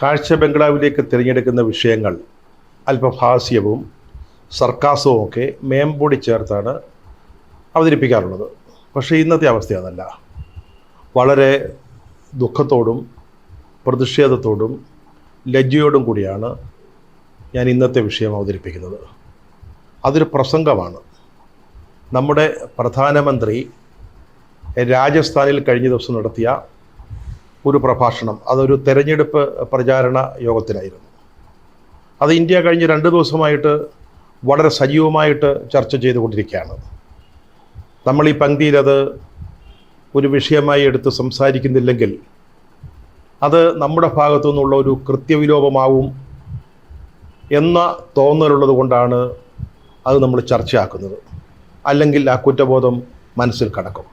കാഴ്ച ബംഗ്ലാവിലേക്ക് തിരഞ്ഞെടുക്കുന്ന വിഷയങ്ങൾ അല്പം ഹാസ്യവും സർക്കാസവും ഒക്കെ മേമ്പൊടി ചേർത്താണ് അവതരിപ്പിക്കാറുള്ളത്. പക്ഷേ ഇന്നത്തെ അവസ്ഥ അതല്ല. വളരെ ദുഃഖത്തോടും പ്രതിഷേധത്തോടും ലജ്ജയോടും കൂടിയാണ് ഞാൻ ഇന്നത്തെ വിഷയം അവതരിപ്പിക്കുന്നത്. അതൊരു പ്രസംഗമാണ്. നമ്മുടെ പ്രധാനമന്ത്രി രാജസ്ഥാനിൽ കഴിഞ്ഞ ദിവസം നടത്തിയ ഒരു പ്രഭാഷണം, അതൊരു തെരഞ്ഞെടുപ്പ് പ്രചാരണ യോഗത്തിലായിരുന്നു. അത് ഇന്ത്യ കഴിഞ്ഞ 2 ദിവസമായിട്ട് വളരെ സജീവമായിട്ട് ചർച്ച ചെയ്തുകൊണ്ടിരിക്കുകയാണ്. നമ്മൾ ഈ പങ്ക്തിയിൽ അത് ഒരു വിഷയമായി എടുത്ത് സംസാരിക്കുന്നില്ലെങ്കിൽ അത് നമ്മുടെ ഭാഗത്തു നിന്നുള്ള ഒരു കൃത്യവിലോപമാവും എന്ന തോന്നലുള്ളത് കൊണ്ടാണ് അത് നമ്മൾ ചർച്ചയാക്കുന്നത്. അല്ലെങ്കിൽ ആ കുറ്റബോധം മനസ്സിൽ കടക്കും.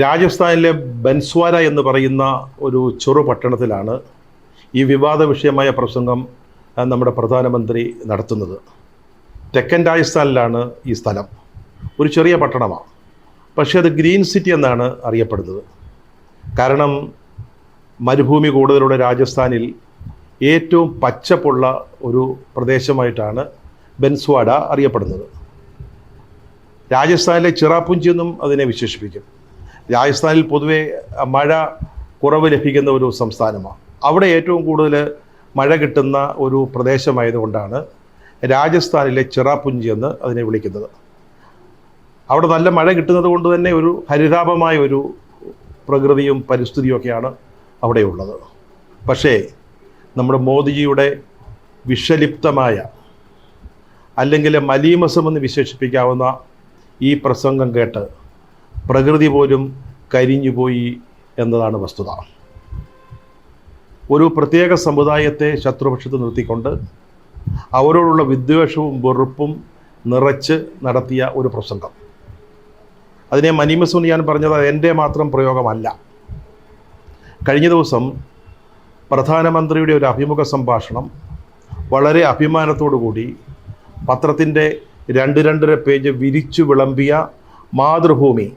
രാജസ്ഥാനിലെ ബൻസ്വാര എന്ന് പറയുന്ന ഒരു ചെറു പട്ടണത്തിലാണ് ഈ വിവാദ വിഷയമായ പ്രസംഗം നമ്മുടെ പ്രധാനമന്ത്രി നടത്തുന്നത്. തെക്കൻ രാജസ്ഥാനിലാണ് ഈ സ്ഥലം. ഒരു ചെറിയ പട്ടണമാണ്, പക്ഷേ അത് ഗ്രീൻ സിറ്റി എന്നാണ് അറിയപ്പെടുന്നത്. കാരണം മരുഭൂമി കൂടുതലുള്ള രാജസ്ഥാനിൽ ഏറ്റവും പച്ചപ്പുള്ള ഒരു പ്രദേശമായിട്ടാണ് ബൻസ്വാഡ അറിയപ്പെടുന്നത്. രാജസ്ഥാനിലെ ചിറാപുഞ്ചി എന്നും അതിനെ വിശേഷിപ്പിക്കും. രാജസ്ഥാനിൽ പൊതുവെ മഴ കുറവ് ലഭിക്കുന്ന ഒരു സംസ്ഥാനമാണ്. അവിടെ ഏറ്റവും കൂടുതൽ മഴ കിട്ടുന്ന ഒരു പ്രദേശമായതുകൊണ്ടാണ് രാജസ്ഥാനിലെ ചിറാപുഞ്ചി എന്ന് അതിനെ വിളിക്കുന്നത്. അവിടെ നല്ല മഴ കിട്ടുന്നത് കൊണ്ട് തന്നെ ഒരു ഹരിതാപമായ ഒരു പ്രകൃതിയും പരിസ്ഥിതിയൊക്കെയാണ് അവിടെയുള്ളത്. പക്ഷേ നമ്മുടെ മോദിജിയുടെ വിഷലിപ്തമായ അല്ലെങ്കിൽ മലീമസമെന്ന് വിശേഷിപ്പിക്കാവുന്ന ഈ പ്രസംഗം കേട്ട് പ്രകൃതി പോലും കരിഞ്ഞുപോയി എന്നതാണ് വസ്തുത. ഒരു പ്രത്യേക സമുദായത്തെ ശത്രുപക്ഷത്ത് നിർത്തിക്കൊണ്ട് അവരോടുള്ള വിദ്വേഷവും വെറുപ്പും നിറച്ച് നടത്തിയ ഒരു പ്രസംഗം. അതിനെ മലീമസം ഞാൻ പറഞ്ഞത് എൻ്റെ മാത്രം പ്രയോഗമല്ല. കഴിഞ്ഞ ദിവസം പ്രധാനമന്ത്രിയുടെ ഒരു അഭിമുഖ സംഭാഷണം വളരെ അഭിമാനത്തോടു കൂടി പത്രത്തിൻ്റെ 2-2.5 പേജ് വിരിച്ചു വിളമ്പിയ മാതൃഭൂമി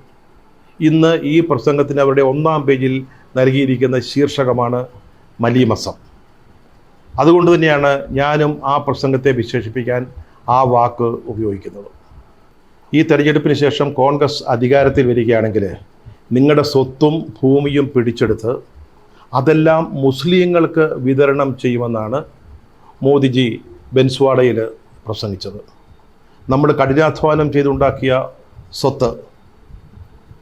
ഇന്ന് ഈ പ്രസംഗത്തിന് അവരുടെ 1-ാം പേജിൽ നൽകിയിരിക്കുന്ന ശീർഷകമാണ് മലീമസം. അതുകൊണ്ട് തന്നെയാണ് ഞാനും ആ പ്രസംഗത്തെ വിശേഷിപ്പിക്കാൻ ആ വാക്ക് ഉപയോഗിക്കുന്നത്. ഈ തെരഞ്ഞെടുപ്പിന് ശേഷം കോൺഗ്രസ് അധികാരത്തിൽ വരികയാണെങ്കിൽ നിങ്ങളുടെ സ്വത്തും ഭൂമിയും പിടിച്ചെടുത്ത് അതെല്ലാം മുസ്ലിങ്ങൾക്ക് വിതരണം ചെയ്യുമെന്നാണ് മോദിജി ബൻസ്വാഡയിൽ പ്രസംഗിച്ചത്. നമ്മൾ കഠിനാധ്വാനം ചെയ്തുണ്ടാക്കിയ സ്വത്ത്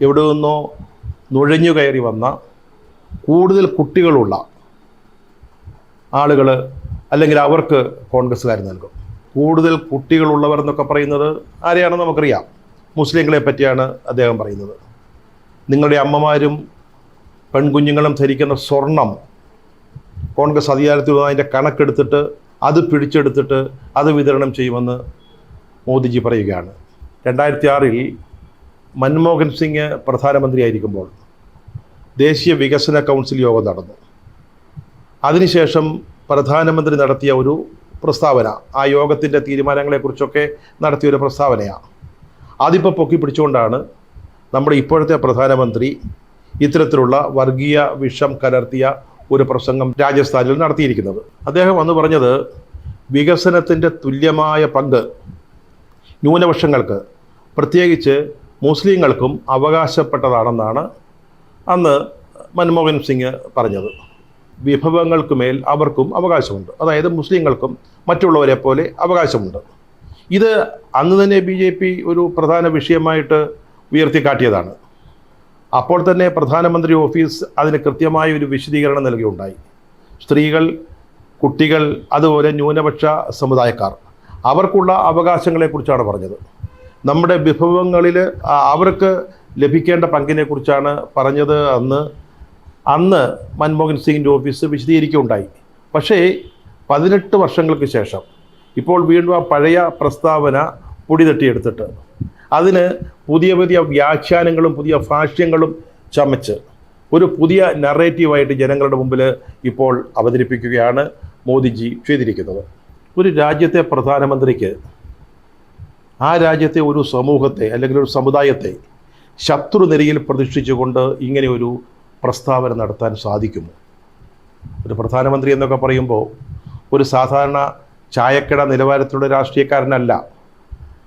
എവിടെ നിന്നോ നുഴഞ്ഞു കയറി വന്ന കൂടുതൽ കുട്ടികളുള്ള ആളുകൾ അല്ലെങ്കിൽ അവർക്ക് കോൺഗ്രസ്സുകാർ നൽകും. കൂടുതൽ കുട്ടികളുള്ളവർ എന്നൊക്കെ പറയുന്നത് ആരെയാണെന്ന് നമുക്കറിയാം. മുസ്ലിങ്ങളെ പറ്റിയാണ് അദ്ദേഹം പറയുന്നത്. നിങ്ങളുടെ അമ്മമാരും പെൺകുഞ്ഞുങ്ങളും ധരിക്കുന്ന സ്വർണം കോൺഗ്രസ് അധികാരത്തിൽ വന്ന് അതിൻ്റെ കണക്കെടുത്തിട്ട് അത് പിടിച്ചെടുത്തിട്ട് അത് വിതരണം ചെയ്യുമെന്ന് മോദിജി പറയുകയാണ്. 2006 മൻമോഹൻ സിംഗ് പ്രധാനമന്ത്രിയായിരിക്കുമ്പോൾ ദേശീയ വികസന കൗൺസിൽ യോഗം നടന്നു. അതിനുശേഷം പ്രധാനമന്ത്രി നടത്തിയ ഒരു പ്രസ്താവന, ആ യോഗത്തിൻ്റെ തീരുമാനങ്ങളെക്കുറിച്ചൊക്കെ നടത്തിയൊരു പ്രസ്താവനയാണ്. അതിപ്പോൾ പൊക്കി പിടിച്ചുകൊണ്ടാണ് നമ്മുടെ ഇപ്പോഴത്തെ പ്രധാനമന്ത്രി ഇത്തരത്തിലുള്ള വർഗീയ വിഷം കലർത്തിയ ഒരു പ്രസംഗം രാജസ്ഥാനിൽ നടത്തിയിരിക്കുന്നത്. അദ്ദേഹം അന്ന് പറഞ്ഞത് വികസനത്തിൻ്റെ തുല്യമായ പങ്ക് ന്യൂനപക്ഷങ്ങൾക്ക്, പ്രത്യേകിച്ച് മുസ്ലിങ്ങൾക്കും അവകാശപ്പെട്ടതാണെന്നാണ് അന്ന് മൻമോഹൻ സിംഗ് പറഞ്ഞത്. വിഭവങ്ങൾക്ക് മേൽ അവർക്കും അവകാശമുണ്ട്, അതായത് മുസ്ലിങ്ങൾക്കും മറ്റുള്ളവരെ പോലെ അവകാശമുണ്ട്. ഇത് അന്ന് തന്നെ BJP ഒരു പ്രധാന വിഷയമായിട്ട് ഉയർത്തിക്കാട്ടിയതാണ്. അപ്പോൾ തന്നെ പ്രധാനമന്ത്രി ഓഫീസ് അതിന് കൃത്യമായ ഒരു വിശദീകരണം നൽകുകയുണ്ടായി. സ്ത്രീകൾ, കുട്ടികൾ, അതുപോലെ ന്യൂനപക്ഷ സമുദായക്കാർ അവർക്കുള്ള അവകാശങ്ങളെക്കുറിച്ചാണ് പറഞ്ഞത്. നമ്മുടെ വിഭവങ്ങളിൽ അവർക്ക് ലഭിക്കേണ്ട പങ്കിനെക്കുറിച്ചാണ് പറഞ്ഞത് അന്ന് മൻമോഹൻ സിംഗിൻ്റെ ഓഫീസ് വിശദീകരിക്കുകയുണ്ടായി. പക്ഷേ 18 വർഷങ്ങൾക്ക് ശേഷം ഇപ്പോൾ വീണ്ടും ആ പഴയ പ്രസ്താവന പൊടി തട്ടിയെടുത്തിട്ട് അതിന് പുതിയ പുതിയ വ്യാഖ്യാനങ്ങളും പുതിയ ഭാഷ്യങ്ങളും ചമച്ച് ഒരു പുതിയ നറേറ്റീവായിട്ട് ജനങ്ങളുടെ മുമ്പിൽ ഇപ്പോൾ അവതരിപ്പിക്കുകയാണ് മോദിജി ചെയ്തിരിക്കുന്നത്. ഒരു രാജ്യത്തെ പ്രധാനമന്ത്രിക്ക് ആ രാജ്യത്തെ ഒരു സമൂഹത്തെ അല്ലെങ്കിൽ ഒരു സമുദായത്തെ ശത്രുനിരയിൽ പ്രതിഷ്ഠിച്ചുകൊണ്ട് ഇങ്ങനെ ഒരു പ്രസ്താവന നടത്താൻ സാധിക്കുമോ? ഒരു പ്രധാനമന്ത്രി എന്നൊക്കെ പറയുമ്പോൾ ഒരു സാധാരണ ചായക്കട നിലവാരത്തിലുള്ള രാഷ്ട്രീയക്കാരനല്ല.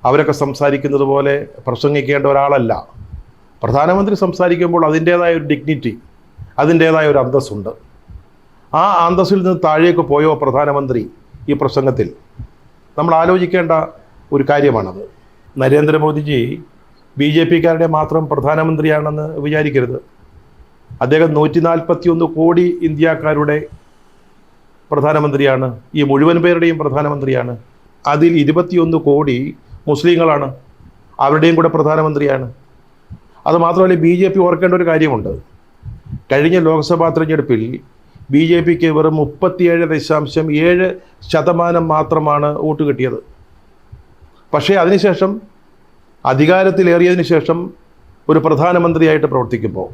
അവരൊക്കെ സംസാരിക്കുന്നത് പോലെ പ്രസംഗിക്കേണ്ട ഒരാളല്ല. പ്രധാനമന്ത്രി സംസാരിക്കുമ്പോൾ അതിൻ്റേതായ ഒരു ഡിഗ്നിറ്റി, അതിൻ്റേതായ ഒരു അന്തസ്സുണ്ട്. ആ അന്തസ്സിൽ നിന്ന് താഴേക്ക് പോയോ പ്രധാനമന്ത്രി ഈ പ്രസംഗത്തിൽ? നമ്മൾ ആലോചിക്കേണ്ട ഒരു കാര്യമാണത്. നരേന്ദ്രമോദിജി BJP-കാരുടെ മാത്രം പ്രധാനമന്ത്രിയാണെന്ന് വിചാരിക്കരുത്. അദ്ദേഹം 141 കോടി ഇന്ത്യക്കാരുടെ പ്രധാനമന്ത്രിയാണ്, ഈ മുഴുവൻ പേരുടെയും പ്രധാനമന്ത്രിയാണ്. അതിൽ 21 കോടി മുസ്ലിങ്ങളാണ്, അവരുടെയും കൂടെ പ്രധാനമന്ത്രിയാണ്. അതുമാത്രമല്ല, BJP ഓർക്കേണ്ട ഒരു കാര്യമുണ്ട്. കഴിഞ്ഞ ലോക്സഭാ തെരഞ്ഞെടുപ്പിൽ BJP-ക്ക് വെറും 37.7% മാത്രമാണ് വോട്ട് കിട്ടിയത്. പക്ഷേ അതിനുശേഷം അധികാരത്തിലേറിയതിനു ശേഷം ഒരു പ്രധാനമന്ത്രിയായിട്ട് പ്രവർത്തിക്കുമ്പോൾ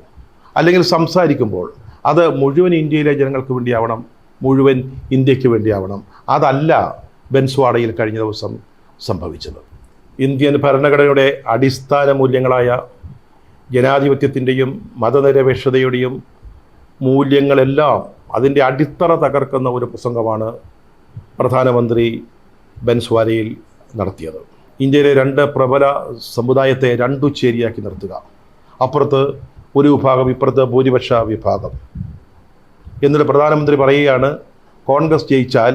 അല്ലെങ്കിൽ സംസാരിക്കുമ്പോൾ അത് മുഴുവൻ ഇന്ത്യയിലെ ജനങ്ങൾക്ക് വേണ്ടിയാവണം, മുഴുവൻ ഇന്ത്യക്ക് വേണ്ടിയാവണം. അതല്ല ബൻസ്വാഡയിൽ കഴിഞ്ഞ ദിവസം സംഭവിച്ചത്. ഇന്ത്യൻ ഭരണഘടനയുടെ അടിസ്ഥാന മൂല്യങ്ങളായ ജനാധിപത്യത്തിൻ്റെയും മതനിരപേക്ഷതയുടെയും മൂല്യങ്ങളെല്ലാം അതിൻ്റെ അടിത്തറ തകർക്കുന്ന ഒരു പ്രസംഗമാണ് പ്രധാനമന്ത്രി ബൻസ്വാഡയിൽ നടത്തിയത്. ഇന്ത്യയിലെ 2 പ്രബല സമുദായത്തെ 2 ചേരിയാക്കി നിർത്തുക, അപ്പുറത്ത് ഒരു വിഭാഗം, ഇപ്പുറത്ത് ഭൂരിപക്ഷ വിഭാഗം. എന്നിട്ട് പ്രധാനമന്ത്രി പറയുകയാണ്, കോൺഗ്രസ് ജയിച്ചാൽ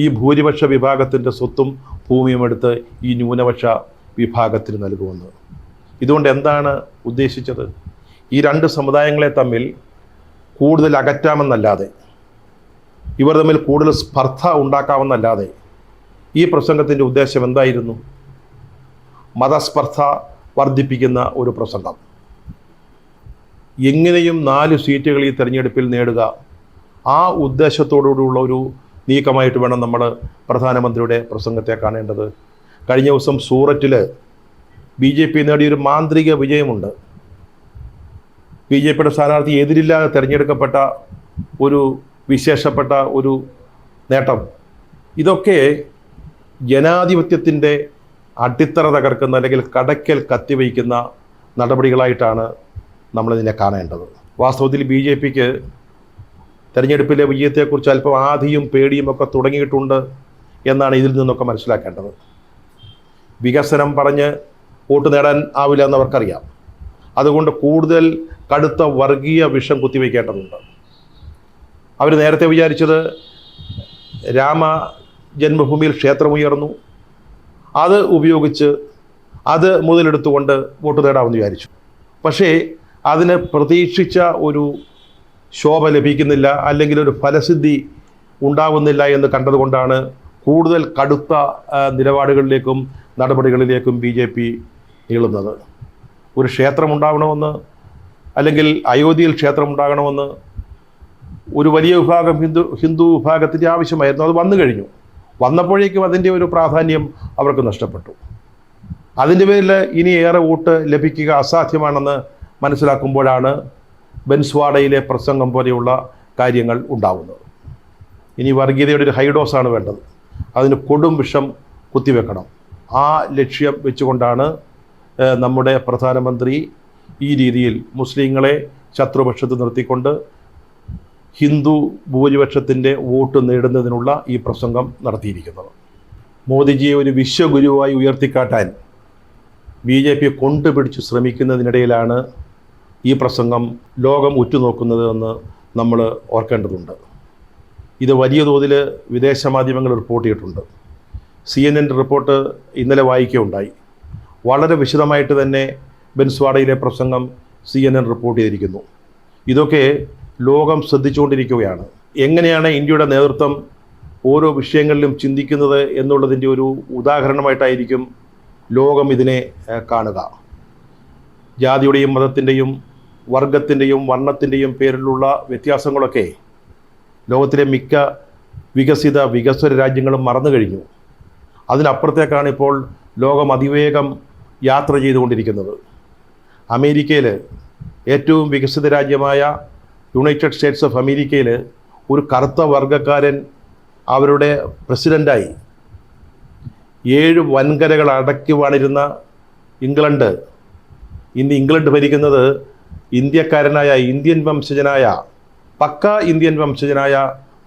ഈ ഭൂരിപക്ഷ വിഭാഗത്തിൻ്റെ സ്വത്തും ഭൂമിയും എടുത്ത് ഈ ന്യൂനപക്ഷ വിഭാഗത്തിന് നൽകുമെന്ന്. ഇതുകൊണ്ട് എന്താണ് ഉദ്ദേശിച്ചത്? ഈ 2 സമുദായങ്ങളെ തമ്മിൽ കൂടുതൽ അകറ്റാമെന്നല്ലാതെ, ഇവർ തമ്മിൽ കൂടുതൽ സ്പർദ്ധ ഉണ്ടാക്കാമെന്നല്ലാതെ ഈ പ്രസംഗത്തിൻ്റെ ഉദ്ദേശം എന്തായിരുന്നു? മതസ്പർദ്ധ വർദ്ധിപ്പിക്കുന്ന ഒരു പ്രസംഗം. എങ്ങനെയും 4 സീറ്റുകൾ ഈ തെരഞ്ഞെടുപ്പിൽ നേടുക, ആ ഉദ്ദേശത്തോടുകൂടിയുള്ള ഒരു നീക്കമായിട്ട് വേണം നമ്മൾ പ്രധാനമന്ത്രിയുടെ പ്രസംഗത്തെ കാണേണ്ടത്. കഴിഞ്ഞ ദിവസം സൂററ്റിൽ BJP നേടിയൊരു മാന്ത്രിക വിജയമുണ്ട്. BJP-യുടെ സ്ഥാനാർത്ഥി എതിരില്ലാതെ തിരഞ്ഞെടുക്കപ്പെട്ട ഒരു വിശേഷപ്പെട്ട ഒരു നേട്ടം. ഇതൊക്കെ ജനാധിപത്യത്തിൻ്റെ അടിത്തറ തകർക്കുന്ന അല്ലെങ്കിൽ കടയ്ക്കൽ കത്തിവയ്ക്കുന്ന നടപടികളായിട്ടാണ് നമ്മളിതിനെ കാണേണ്ടത്. വാസ്തവത്തിൽ BJP-ക്ക് തെരഞ്ഞെടുപ്പിലെ വിജയത്തെക്കുറിച്ച് അല്പം ആധിയും പേടിയും ഒക്കെ തുടങ്ങിയിട്ടുണ്ട് എന്നാണ് ഇതിൽ നിന്നൊക്കെ മനസ്സിലാക്കേണ്ടത്. വികസനം പറഞ്ഞ് വോട്ട് നേടാൻ ആവില്ല എന്നവർക്കറിയാം. അതുകൊണ്ട് കൂടുതൽ കടുത്ത വർഗീയ വിഷം കുത്തിവയ്ക്കേണ്ടതുണ്ട്. അവർ നേരത്തെ വിചാരിച്ചത് രാമ ജന്മഭൂമിയിൽ ക്ഷേത്രമുയർന്നു, അത് ഉപയോഗിച്ച് അത് മുതലെടുത്തുകൊണ്ട് വോട്ട് നേടാമെന്ന് വിചാരിച്ചു. പക്ഷേ അതിന് പ്രതീക്ഷിച്ച ഒരു ശോഭ ലഭിക്കുന്നില്ല, അല്ലെങ്കിൽ ഒരു ഫലസിദ്ധി ഉണ്ടാവുന്നില്ല എന്ന് കണ്ടതുകൊണ്ടാണ് കൂടുതൽ കടുത്ത നിലപാടുകളിലേക്കും നടപടികളിലേക്കും BJP നീളുന്നത്. ഒരു ക്ഷേത്രമുണ്ടാകണമെന്ന്, അല്ലെങ്കിൽ അയോധ്യയിൽ ക്ഷേത്രമുണ്ടാകണമെന്ന് ഒരു വലിയ വിഭാഗം ഹിന്ദു വിഭാഗത്തിൻ്റെ ആവശ്യമായിരുന്നു. അത് വന്നു കഴിഞ്ഞു. വന്നപ്പോഴേക്കും അതിൻ്റെ ഒരു പ്രാധാന്യം അവർക്ക് നഷ്ടപ്പെട്ടു. അതിൻ്റെ പേരിൽ ഇനി ഏറെ വോട്ട് ലഭിക്കുക അസാധ്യമാണെന്ന് മനസ്സിലാക്കുമ്പോഴാണ് ബൻസ്വാഡയിലെ പ്രസംഗം പോലെയുള്ള കാര്യങ്ങൾ ഉണ്ടാവുന്നത്. ഇനി വർഗീയതയുടെ ഒരു ഹൈഡോസാണ് വേണ്ടത്. അതിന് കൊടും വിഷം കുത്തിവെക്കണം. ആ ലക്ഷ്യം വെച്ചുകൊണ്ടാണ് നമ്മുടെ പ്രധാനമന്ത്രി ഈ രീതിയിൽ മുസ്ലിങ്ങളെ ശത്രുപക്ഷത്ത് നിർത്തിക്കൊണ്ട് ഹിന്ദു ഭൂരിപക്ഷത്തിൻ്റെ വോട്ട് നേടുന്നതിനുള്ള ഈ പ്രസംഗം നടത്തിയിരിക്കുന്നത്. മോദിജിയെ ഒരു വിശ്വഗുരുവായി ഉയർത്തിക്കാട്ടാൻ BJP കൊണ്ടുപിടിച്ച് ശ്രമിക്കുന്നതിനിടയിലാണ് ഈ പ്രസംഗം ലോകം ഉറ്റുനോക്കുന്നത് എന്ന് നമ്മൾ ഓർക്കേണ്ടതുണ്ട്. ഇത് വലിയ തോതിൽ വിദേശ മാധ്യമങ്ങൾ റിപ്പോർട്ട് ചെയ്തിട്ടുണ്ട്. CNN റിപ്പോർട്ട് ഇന്നലെ വായിക്കുകയുണ്ടായി. വളരെ വിശദമായിട്ട് തന്നെ ബൻസ്വാഡയിലെ പ്രസംഗം CNN റിപ്പോർട്ട് ചെയ്തിരിക്കുന്നു. ഇതൊക്കെ ലോകം ശ്രദ്ധിച്ചുകൊണ്ടിരിക്കുകയാണ്. എങ്ങനെയാണ് ഇന്ത്യയുടെ നേതൃത്വം ഓരോ വിഷയങ്ങളിലും ചിന്തിക്കുന്നത് എന്നുള്ളതിൻ്റെ ഒരു ഉദാഹരണമായിട്ടായിരിക്കും ലോകം ഇതിനെ കാണുക. ജാതിയുടെയും മതത്തിൻ്റെയും വർഗത്തിൻ്റെയും വർണ്ണത്തിൻ്റെയും പേരിലുള്ള വ്യത്യാസങ്ങളൊക്കെ ലോകത്തിലെ മിക്ക വികസ്വര രാജ്യങ്ങളും മറന്നു കഴിഞ്ഞു. അതിനപ്പുറത്തേക്കാണ് ഇപ്പോൾ ലോകം അതിവേഗം യാത്ര ചെയ്തുകൊണ്ടിരിക്കുന്നത്. അമേരിക്കയിൽ, ഏറ്റവും വികസിത രാജ്യമായ യുണൈറ്റഡ് സ്റ്റേറ്റ്സ് ഓഫ് അമേരിക്കയിൽ ഒരു കറുത്ത വർഗ്ഗക്കാരൻ അവരുടെ പ്രസിഡൻ്റായി. 7 വൻകരകൾ അടക്കി വാണിരുന്ന ഇംഗ്ലണ്ട്, ഇന്ന് ഇംഗ്ലണ്ട് ഭരിക്കുന്നത് ഇന്ത്യക്കാരനായ, ഇന്ത്യൻ വംശജനായ പക്ക ഇന്ത്യൻ വംശജനായ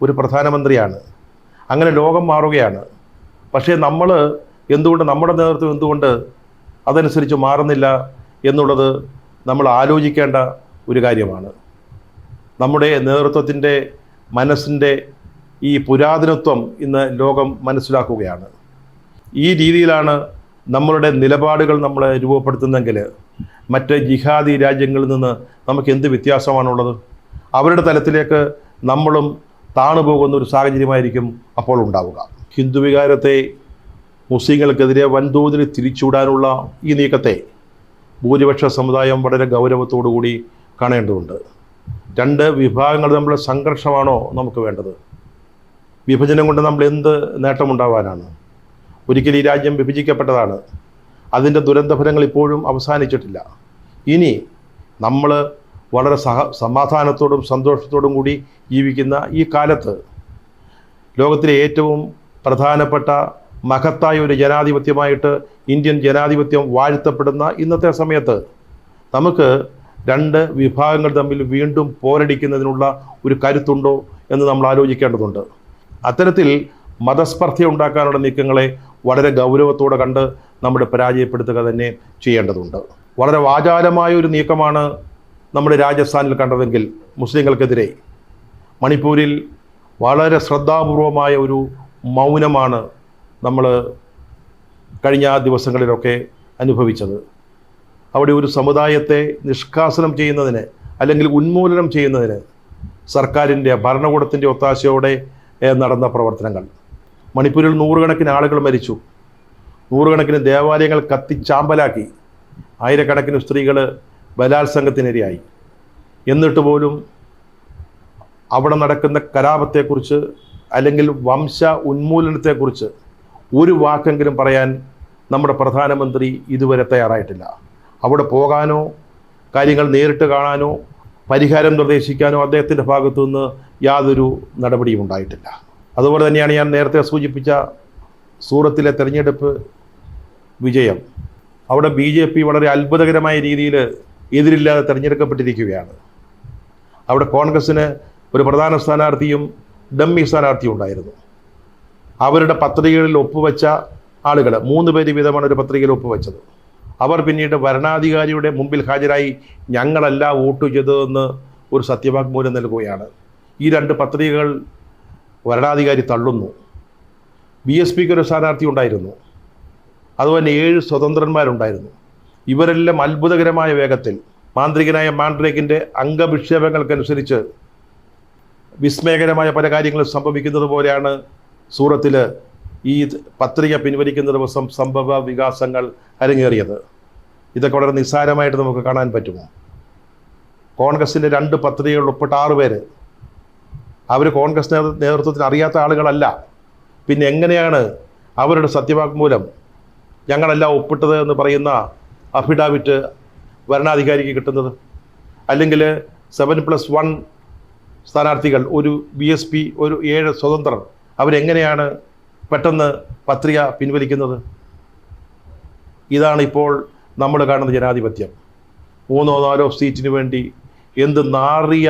ഒരു പ്രധാനമന്ത്രിയാണ്. അങ്ങനെ ലോകം മാറുകയാണ്. പക്ഷേ നമ്മൾ എന്തുകൊണ്ട്, നമ്മുടെ നേതൃത്വം എന്തുകൊണ്ട് അതനുസരിച്ച് മാറുന്നില്ല എന്നുള്ളത് നമ്മൾ ആലോചിക്കേണ്ട ഒരു കാര്യമാണ്. നമ്മുടെ നേതൃത്വത്തിൻ്റെ മനസ്സിൻ്റെ ഈ പുരാതനത്വം ഇന്ന് ലോകം മനസ്സിലാക്കുകയാണ്. ഈ രീതിയിലാണ് നമ്മളുടെ നിലപാടുകൾ നമ്മളെ രൂപപ്പെടുത്തുന്നെങ്കിൽ മറ്റ് ജിഹാദി രാജ്യങ്ങളിൽ നിന്ന് നമുക്ക് എന്ത് വ്യത്യാസമാണുള്ളത്? അവരുടെ തലത്തിലേക്ക് നമ്മളും താണുപോകുന്ന ഒരു സാഹചര്യമായിരിക്കും അപ്പോൾ ഉണ്ടാവുക. ഹിന്ദു വികാരത്തെ മുസ്ലിങ്ങൾക്കെതിരെ വൻതോതിൽ തിരിച്ചുവിടാനുള്ള ഈ നീക്കത്തെ ഭൂരിപക്ഷ സമുദായം വളരെ ഗൗരവത്തോടു കൂടി കാണേണ്ടതുണ്ട്. രണ്ട് വിഭാഗങ്ങൾ തമ്മിലുള്ള സംഘർഷമാണോ നമുക്ക് വേണ്ടത്? വിഭജനം കൊണ്ട് നമ്മൾ എന്ത് നേട്ടമുണ്ടാവാനാണ്? ഒരിക്കലും ഈ രാജ്യം വിഭജിക്കപ്പെട്ടതാണ്. അതിൻ്റെ ദുരന്തഫലങ്ങൾ ഇപ്പോഴും അവസാനിച്ചിട്ടില്ല. ഇനി നമ്മൾ വളരെ സമാധാനത്തോടും സന്തോഷത്തോടും കൂടി ജീവിക്കുന്ന ഈ കാലത്ത് ലോകത്തിലെ ഏറ്റവും പ്രധാനപ്പെട്ട മഹത്തായ ഒരു ജനാധിപത്യമായിട്ട് ഇന്ത്യൻ ജനാധിപത്യം വാഴ്ത്തപ്പെടുന്ന ഇന്നത്തെ സമയത്ത് നമുക്ക് രണ്ട് വിഭാഗങ്ങൾ തമ്മിൽ വീണ്ടും പോരടിക്കുന്നതിനുള്ള ഒരു കരുത്തുണ്ടോ എന്ന് നമ്മൾ ആലോചിക്കേണ്ടതുണ്ട്. അത്തരത്തിൽ മതസ്പർദ്ധ ഉണ്ടാക്കാനുള്ള നീക്കങ്ങളെ വളരെ ഗൗരവത്തോടെ കണ്ട് നമ്മുടെ പരാജയപ്പെടുത്തുക തന്നെ ചെയ്യേണ്ടതുണ്ട്. വളരെ വാചാലമായ ഒരു നീക്കമാണ് നമ്മൾ രാജസ്ഥാനിൽ കണ്ടതെങ്കിൽ മുസ്ലിങ്ങൾക്കെതിരെ, മണിപ്പൂരിൽ വളരെ ശ്രദ്ധാപൂർവമായ ഒരു മൗനമാണ് നമ്മൾ കഴിഞ്ഞ ദിവസങ്ങളിലൊക്കെ അനുഭവിച്ചത്. അവിടെ ഒരു സമുദായത്തെ നിഷ്കാസനം ചെയ്യുന്നതിന് അല്ലെങ്കിൽ ഉന്മൂലനം ചെയ്യുന്നതിന് സർക്കാരിൻ്റെ ഭരണകൂടത്തിൻ്റെ ഒത്താശയോടെ നടന്ന പ്രവർത്തനങ്ങൾ. മണിപ്പൂരിൽ നൂറുകണക്കിന് ആളുകൾ മരിച്ചു, നൂറുകണക്കിന് ദേവാലയങ്ങൾ കത്തിച്ചാമ്പലാക്കി, ആയിരക്കണക്കിന് സ്ത്രീകൾ ബലാത്സംഗത്തിനിരയായി. എന്നിട്ട് പോലും അവിടെ നടക്കുന്ന കലാപത്തെക്കുറിച്ച് അല്ലെങ്കിൽ വംശ ഉന്മൂലനത്തെക്കുറിച്ച് ഒരു വാക്കെങ്കിലും പറയാൻ നമ്മുടെ പ്രധാനമന്ത്രി ഇതുവരെ തയ്യാറായിട്ടില്ല. അവിടെ പോകാനോ കാര്യങ്ങൾ നേരിട്ട് കാണാനോ പരിഹാരം നിർദ്ദേശിക്കാനോ അദ്ദേഹത്തിൻ്റെ ഭാഗത്തു നിന്ന് യാതൊരു നടപടിയും ഉണ്ടായിട്ടില്ല. അതുപോലെ തന്നെയാണ് ഞാൻ നേരത്തെ സൂചിപ്പിച്ച സൂറത്തിലെ തെരഞ്ഞെടുപ്പ് വിജയം. അവിടെ BJP വളരെ അത്ഭുതകരമായ രീതിയിൽ എതിരില്ലാതെ തിരഞ്ഞെടുക്കപ്പെട്ടിരിക്കുകയാണ്. അവിടെ കോൺഗ്രസ്സിന് ഒരു പ്രധാന സ്ഥാനാർത്ഥിയും ഡമ്മി സ്ഥാനാർത്ഥിയും ഉണ്ടായിരുന്നു. അവരുടെ പത്രികകളിൽ ഒപ്പുവെച്ച ആളുകൾ 3 പേര് വീതമാണ് ഒരു പത്രികയിൽ ഒപ്പുവെച്ചത്. അവർ പിന്നീട് ഭരണാധികാരിയുടെ മുമ്പിൽ ഹാജരായി ഞങ്ങളല്ല വോട്ട് ചെയ്തതെന്ന് ഒരു സത്യവാങ്മൂലം നൽകുകയാണ്. ഈ 2 പത്രികകൾ ഭരണാധികാരി തള്ളുന്നു. BSPക്ക് ഒരു സ്ഥാനാർത്ഥി ഉണ്ടായിരുന്നു, അതുപോലെ 7 സ്വതന്ത്രന്മാരുണ്ടായിരുന്നു. ഇവരെല്ലാം അത്ഭുതകരമായ വേഗത്തിൽ മാന്ത്രികനായ മാൻഡ്രേക്കിൻ്റെ അംഗവിക്ഷേപങ്ങൾക്കനുസരിച്ച് വിസ്മയകരമായ പല കാര്യങ്ങളും സംഭവിക്കുന്നത് പോലെയാണ് സൂറത്തിൽ ഈ പത്രിക പിൻവലിക്കുന്ന ദിവസം സംഭവ വികാസങ്ങൾ അരങ്ങേറിയത്. ഇതൊക്കെ വളരെ നിസ്സാരമായിട്ട് നമുക്ക് കാണാൻ പറ്റുമോ? കോൺഗ്രസിൻ്റെ 2 പത്രികകളിൽ ഒപ്പിട്ട 6 പേര് അവർ കോൺഗ്രസ് നേതൃത്വത്തിന് അറിയാത്ത ആളുകളല്ല. പിന്നെ എങ്ങനെയാണ് അവരുടെ സത്യവാങ്മൂലം ഞങ്ങളല്ല ഒപ്പിട്ടത് എന്ന് പറയുന്ന അഫിഡാവിറ്റ് ഭരണാധികാരിക്ക് കിട്ടുന്നത്? അല്ലെങ്കിൽ 7+1 സ്ഥാനാർത്ഥികൾ, ഒരു BSP, ഒരു 7 സ്വതന്ത്രർ, അവരെങ്ങനെയാണ് പെട്ടെന്ന് പത്രിക പിൻവലിക്കുന്നത്? ഇതാണ് ഇപ്പോൾ നമ്മൾ കാണുന്ന ജനാധിപത്യം. 3-4 സീറ്റിന് വേണ്ടി എന്ത് നാറിയ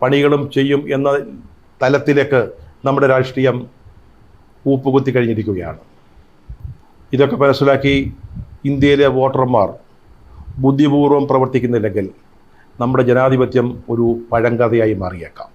പണികളും ചെയ്യും എന്ന തലത്തിലേക്ക് നമ്മുടെ രാഷ്ട്രീയം ഊപ്പുകുത്തി കഴിഞ്ഞിരിക്കുകയാണ്. ഇതൊക്കെ മനസ്സിലാക്കി ഇന്ത്യയിലെ വോട്ടർമാർ ബുദ്ധിപൂർവ്വം പ്രവർത്തിക്കുന്നില്ലെങ്കിൽ നമ്മുടെ ജനാധിപത്യം ഒരു പഴങ്കഥയായി മാറിയേക്കാം.